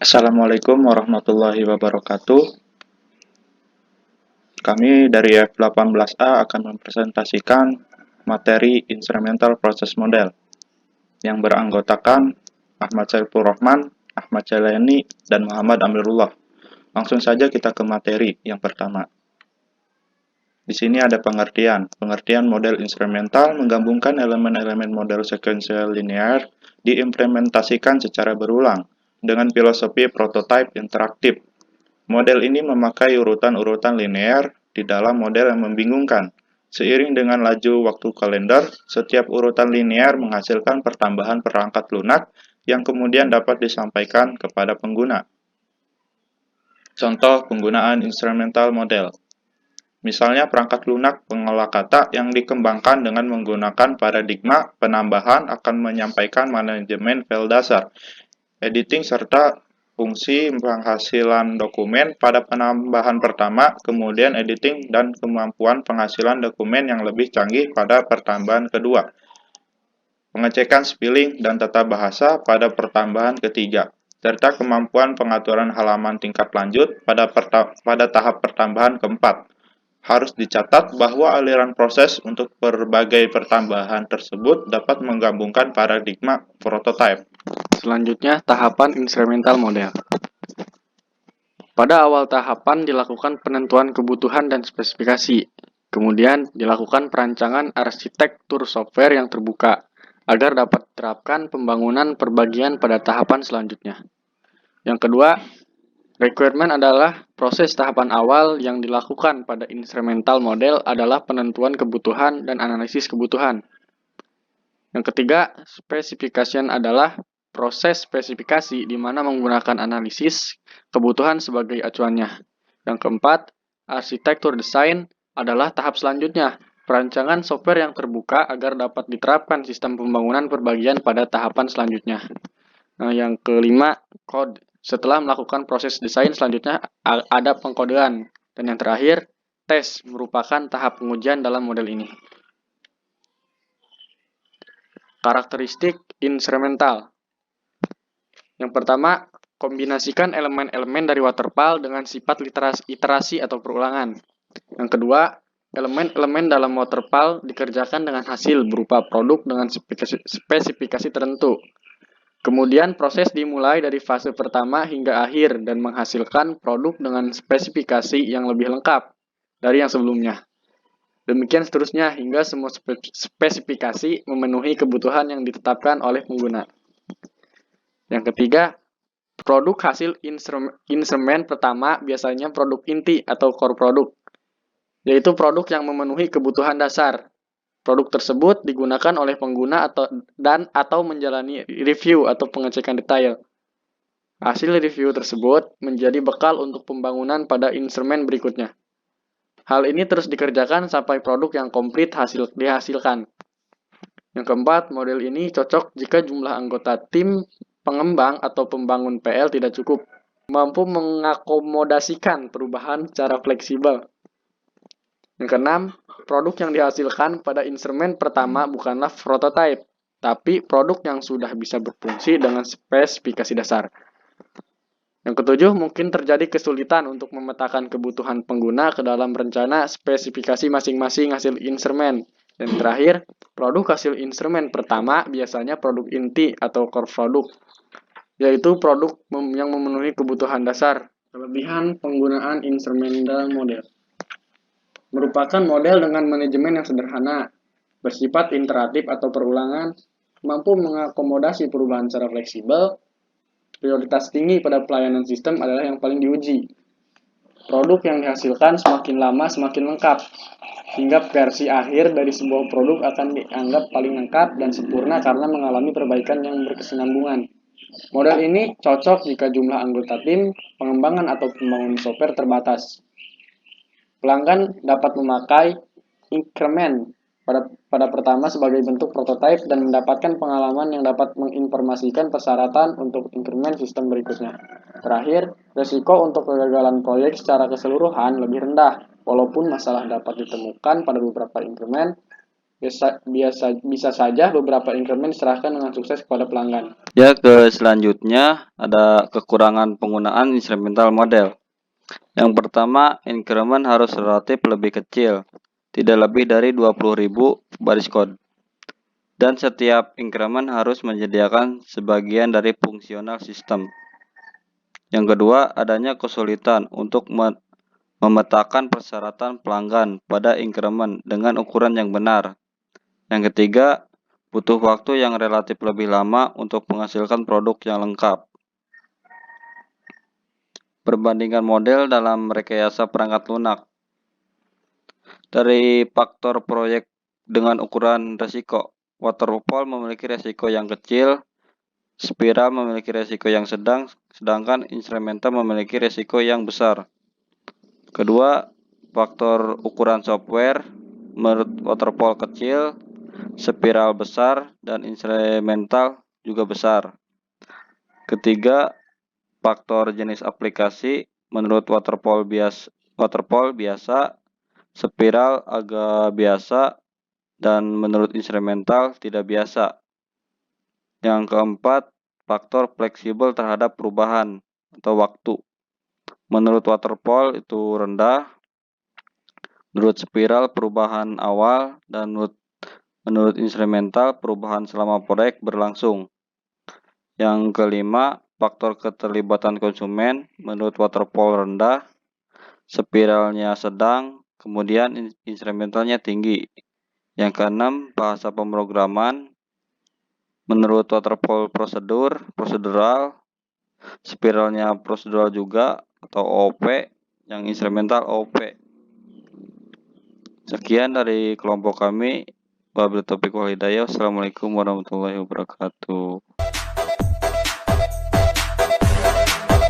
Assalamualaikum warahmatullahi wabarakatuh. Kami dari F18A akan mempresentasikan materi Instrumental Process Model yang beranggotakan Ahmad Saiful Rahman, Ahmad Jalani, dan Muhammad Amirullah. Langsung saja kita ke materi yang pertama. Di sini ada pengertian. Pengertian model instrumental menggabungkan elemen-elemen model sequential linear diimplementasikan secara berulang dengan filosofi prototype interaktif. Model ini memakai urutan-urutan linear di dalam model yang membingungkan. Seiring dengan laju waktu kalender, setiap urutan linear menghasilkan pertambahan perangkat lunak yang kemudian dapat disampaikan kepada pengguna. Contoh penggunaan instrumental model. Misalnya perangkat lunak pengolah kata yang dikembangkan dengan menggunakan paradigma penambahan akan menyampaikan manajemen file dasar, editing serta fungsi penghasilan dokumen pada penambahan pertama, kemudian editing dan kemampuan penghasilan dokumen yang lebih canggih pada pertambahan kedua. Pengecekan spelling dan tata bahasa pada pertambahan ketiga, serta kemampuan pengaturan halaman tingkat lanjut pada tahap pertambahan keempat. Harus dicatat bahwa aliran proses untuk berbagai pertambahan tersebut dapat menggabungkan paradigma prototype. Selanjutnya, tahapan instrumental model. Pada awal tahapan dilakukan penentuan kebutuhan dan spesifikasi. Kemudian dilakukan perancangan arsitektur software yang terbuka agar dapat diterapkan pembangunan perbagian pada tahapan selanjutnya. Yang kedua, requirement adalah proses tahapan awal yang dilakukan pada instrumental model adalah penentuan kebutuhan dan analisis kebutuhan. Yang ketiga, specification adalah proses spesifikasi di mana menggunakan analisis kebutuhan sebagai acuannya. Yang keempat, arsitektur desain adalah tahap selanjutnya, perancangan software yang terbuka agar dapat diterapkan sistem pembangunan perbagian pada tahapan selanjutnya. Nah, yang kelima, code. Setelah melakukan proses desain selanjutnya ada pengkodean. Dan yang terakhir, tes merupakan tahap pengujian dalam model ini. Karakteristik instrumental. Yang pertama, kombinasikan elemen-elemen dari waterfall dengan sifat iterasi atau perulangan. Yang kedua, elemen-elemen dalam waterfall dikerjakan dengan hasil berupa produk dengan spesifikasi tertentu. Kemudian proses dimulai dari fase pertama hingga akhir dan menghasilkan produk dengan spesifikasi yang lebih lengkap dari yang sebelumnya. Demikian seterusnya hingga semua spesifikasi memenuhi kebutuhan yang ditetapkan oleh pengguna. Yang ketiga, produk hasil instrumen pertama biasanya produk inti atau core produk, yaitu produk yang memenuhi kebutuhan dasar. Produk tersebut digunakan oleh pengguna atau menjalani review atau pengecekan detail. Hasil review tersebut menjadi bekal untuk pembangunan pada instrumen berikutnya. Hal ini terus dikerjakan sampai produk yang komplit dihasilkan. Yang keempat, model ini cocok jika jumlah anggota tim pengembang atau pembangun PL tidak cukup, mampu mengakomodasikan perubahan secara fleksibel. Yang keenam, produk yang dihasilkan pada instrumen pertama bukanlah prototype, tapi produk yang sudah bisa berfungsi dengan spesifikasi dasar. Yang ketujuh, mungkin terjadi kesulitan untuk memetakan kebutuhan pengguna ke dalam rencana spesifikasi masing-masing hasil instrumen. Dan terakhir, produk hasil instrumen pertama biasanya produk inti atau core produk, yaitu produk yang memenuhi kebutuhan dasar. Kelebihan penggunaan instrumental model merupakan model dengan manajemen yang sederhana, bersifat iteratif atau perulangan, mampu mengakomodasi perubahan secara fleksibel. Prioritas tinggi pada pelayanan sistem adalah yang paling diuji. Produk yang dihasilkan semakin lama semakin lengkap, hingga versi akhir dari sebuah produk akan dianggap paling lengkap dan sempurna karena mengalami perbaikan yang berkesinambungan. Model ini cocok jika jumlah anggota tim, pengembangan atau pembangunan software terbatas. Pelanggan dapat memakai increment pada pertama sebagai bentuk prototipe dan mendapatkan pengalaman yang dapat menginformasikan persyaratan untuk increment sistem berikutnya. Terakhir, risiko untuk kegagalan proyek secara keseluruhan lebih rendah, walaupun masalah dapat ditemukan pada beberapa increment. Bisa saja beberapa increment diserahkan dengan sukses kepada pelanggan. Ya, selanjutnya ada kekurangan penggunaan instrumental model. Yang pertama, increment harus relatif lebih kecil, tidak lebih dari 20.000 baris kode. Dan setiap increment harus menyediakan sebagian dari fungsional sistem. Yang kedua, adanya kesulitan untuk memetakan persyaratan pelanggan pada increment dengan ukuran yang benar. Yang ketiga, butuh waktu yang relatif lebih lama untuk menghasilkan produk yang lengkap. Perbandingan model dalam rekayasa perangkat lunak. Dari faktor proyek dengan ukuran resiko, waterfall memiliki resiko yang kecil, spiral memiliki resiko yang sedang, sedangkan instrumental memiliki resiko yang besar. Kedua, faktor ukuran software, menurut waterfall kecil, spiral besar, dan instrumental juga besar. Ketiga, faktor jenis aplikasi, menurut waterfall biasa, spiral agak biasa, dan menurut instrumental tidak biasa. Yang keempat, faktor fleksibel terhadap perubahan atau waktu. Menurut waterfall itu rendah, menurut spiral perubahan awal, dan menurut instrumental perubahan selama proyek berlangsung. Yang kelima, faktor keterlibatan konsumen. Menurut waterfall rendah, spiralnya sedang, kemudian instrumentalnya tinggi. Yang keenam, bahasa pemrograman. Menurut waterfall prosedural, spiralnya prosedural juga atau OOP, yang instrumental OP. Sekian dari kelompok kami. Wabillahi taufiq wal hidayah. Wassalamualaikum warahmatullahi wabarakatuh.